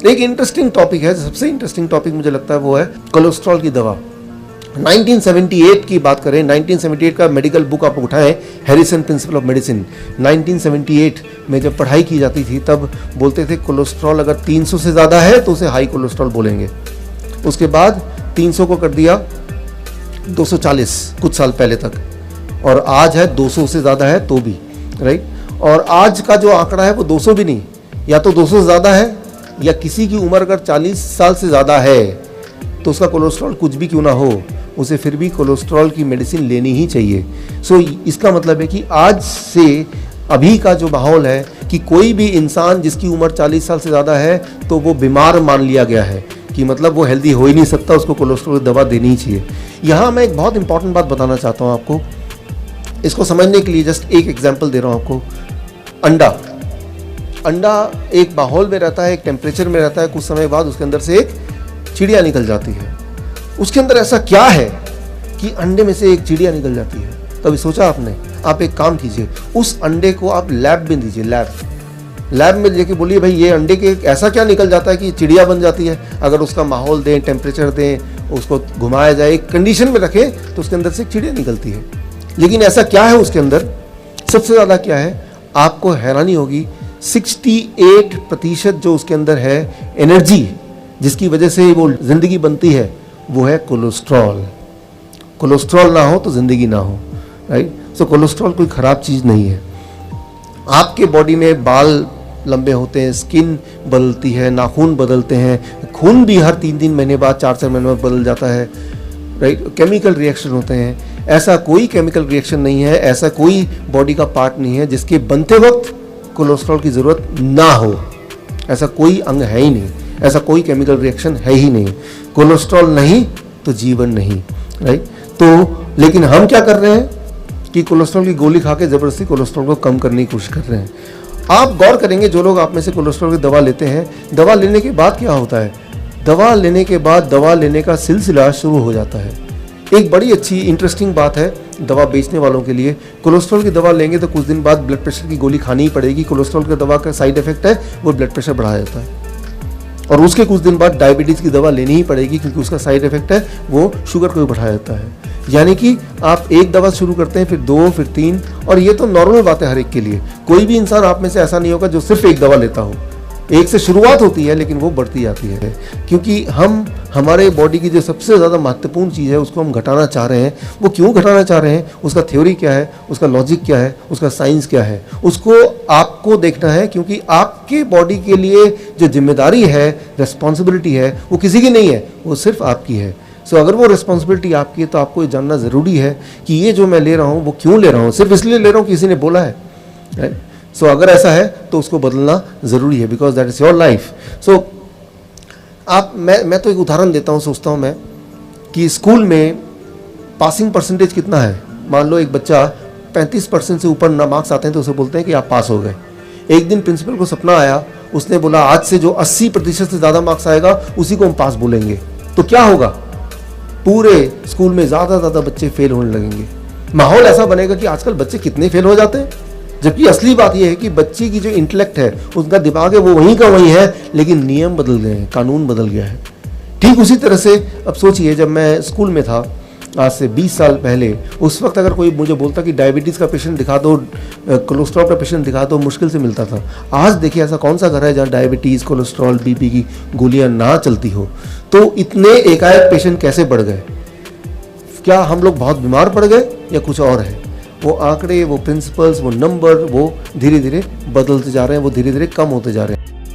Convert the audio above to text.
एक interesting topic है, सबसे इंटरेस्टिंग टॉपिक मुझे लगता है वो है कोलेस्ट्रॉल की दवा। 1978 की बात करें, 1978 का मेडिकल बुक आप उठाएं, हैरिसन प्रिंसिपल ऑफ मेडिसिन। 1978 में जब पढ़ाई की जाती थी तब बोलते थे कोलेस्ट्रॉल अगर 300 से ज़्यादा है तो उसे हाई कोलेस्ट्रॉल बोलेंगे। उसके बाद 300 को कर दिया 240 कुछ साल पहले तक, और आज है 200 से ज़्यादा है तो भी, राइट। और आज का जो आंकड़ा है वो 200 भी नहीं, या तो 200 से ज़्यादा है, या किसी की उम्र अगर 40 साल से ज़्यादा है तो उसका कोलेस्ट्रॉल कुछ भी क्यों ना हो, उसे फिर भी कोलेस्ट्रॉल की मेडिसिन लेनी ही चाहिए। सो इसका मतलब है कि आज से अभी का जो माहौल है कि कोई भी इंसान जिसकी उम्र 40 साल से ज़्यादा है तो वो बीमार मान लिया गया है, कि मतलब वो हेल्दी हो ही नहीं सकता, उसको कोलेस्ट्रॉल की दवा देनी ही चाहिए। यहाँ मैं एक बहुत इंपॉर्टेंट बात बताना चाहता हूँ आपको, इसको समझने के लिए जस्ट एक एग्जाम्पल दे रहा हूँ आपको। अंडा एक माहौल में रहता है, एक टेम्परेचर में रहता है, कुछ समय बाद उसके अंदर से एक चिड़िया निकल जाती है। उसके अंदर ऐसा क्या है कि अंडे में से एक चिड़िया निकल जाती है? तभी सोचा आपने, आप एक काम कीजिए, उस अंडे को आप लैब में दीजिए, लैब में लेके बोलिए भाई ये अंडे के ऐसा क्या निकल जाता है कि चिड़िया बन जाती है। अगर उसका माहौल दें, टेम्परेचर दें, उसको घुमाया जाए, एक कंडीशन में रखें तो उसके अंदर से एक चिड़िया निकलती है। लेकिन ऐसा क्या है उसके अंदर, सबसे ज़्यादा क्या है, आपको हैरानी होगी, 68% जो उसके अंदर है एनर्जी जिसकी वजह से वो ज़िंदगी बनती है, वो है कोलेस्ट्रॉल। कोलेस्ट्रॉल ना हो तो ज़िंदगी ना हो, राइट। सो कोलेस्ट्रॉल कोई ख़राब चीज़ नहीं है। आपके बॉडी में बाल लंबे होते हैं, स्किन बदलती है, नाखून बदलते हैं, खून भी हर 3-3 महीने बाद, 4-4 महीने बाद बदल जाता है, राइट। केमिकल रिएक्शन होते हैं। ऐसा कोई केमिकल रिएक्शन नहीं है, ऐसा कोई बॉडी का पार्ट नहीं है जिसके बनते वक्त कोलेस्ट्रॉल की ज़रूरत ना हो। ऐसा कोई अंग है ही नहीं, ऐसा कोई केमिकल रिएक्शन है ही नहीं। कोलेस्ट्रॉल नहीं तो जीवन नहीं, राइट। तो लेकिन हम क्या कर रहे हैं कि कोलेस्ट्रॉल की गोली खा के ज़बरदस्ती कोलेस्ट्रॉल को कम करने की कोशिश कर रहे हैं। आप गौर करेंगे, जो लोग आप में से कोलेस्ट्रॉल की दवा लेते हैं, दवा लेने के बाद क्या होता है, दवा लेने के बाद दवा लेने का सिलसिला शुरू हो जाता है। एक बड़ी अच्छी इंटरेस्टिंग बात है दवा बेचने वालों के लिए, कोलेस्ट्रॉल की दवा लेंगे तो कुछ दिन बाद ब्लड प्रेशर की गोली खानी ही पड़ेगी। कोलेस्ट्रॉल की दवा का साइड इफेक्ट है वो ब्लड प्रेशर बढ़ा देता है, और उसके कुछ दिन बाद डायबिटीज़ की दवा लेनी ही पड़ेगी क्योंकि उसका साइड इफेक्ट है वो शुगर को भी बढ़ा देता है। यानी कि आप एक दवा शुरू करते हैं, फिर 2, फिर 3, और ये तो नॉर्मल बात है हर एक के लिए। कोई भी इंसान आप में से ऐसा नहीं होगा जो सिर्फ एक दवा लेता हो। एक से शुरुआत होती है लेकिन वो बढ़ती जाती है, क्योंकि हम हमारे बॉडी की जो सबसे ज़्यादा महत्वपूर्ण चीज़ है उसको हम घटाना चाह रहे हैं। वो क्यों घटाना चाह रहे हैं, उसका थ्योरी क्या है, उसका लॉजिक क्या है, उसका साइंस क्या है, उसको आपको देखना है। क्योंकि आपके बॉडी के लिए जो जिम्मेदारी है, रिस्पॉन्सिबिलिटी है, वो किसी की नहीं है, वो सिर्फ आपकी है। सो अगर वो रिस्पॉन्सिबिलिटी आपकी है तो आपको ये जानना ज़रूरी है कि ये जो मैं ले रहा हूँ वो क्यों ले रहा हूँ, सिर्फ इसलिए ले रहा हूँ किसी ने बोला है, राइट। सो अगर ऐसा है तो उसको बदलना ज़रूरी है, because that is your life. So मैं तो एक उदाहरण देता हूँ, सोचता हूँ मैं कि स्कूल में पासिंग परसेंटेज कितना है। मान लो एक बच्चा 35% से ऊपर ना मार्क्स आते हैं तो उसे बोलते हैं कि आप पास हो गए। एक दिन प्रिंसिपल को सपना आया, उसने बोला आज से जो 80% से ज़्यादा मार्क्स आएगा उसी को हम पास बोलेंगे। तो क्या होगा, पूरे स्कूल में ज़्यादा ज़्यादा बच्चे फेल होने लगेंगे। माहौल ऐसा बनेगा कि आजकल बच्चे कितने फेल हो जाते हैं, जबकि असली बात यह है कि बच्चे की जो इंटेलेक्ट है, उसका दिमाग है, वो वहीं का वहीं है, लेकिन नियम बदल गए हैं, कानून बदल गया है। ठीक उसी तरह से अब सोचिए, जब मैं स्कूल में था आज से 20 साल पहले, उस वक्त अगर कोई मुझे बोलता कि डायबिटीज़ का पेशेंट दिखा दो, कोलेस्ट्रॉल का पेशेंट दिखा दो, मुश्किल से मिलता था। आज देखिए ऐसा कौन सा घर है जहाँ डायबिटीज़, कोलेस्ट्रॉल, बीपी की गोलियाँ ना चलती हो। तो इतने एकाएक पेशेंट कैसे बढ़ गए? क्या हम लोग बहुत बीमार पड़ गए या कुछ और है? वो आंकड़े, वो प्रिंसिपल्स, वो नंबर, वो धीरे धीरे बदलते जा रहे हैं, वो धीरे धीरे कम होते जा रहे हैं।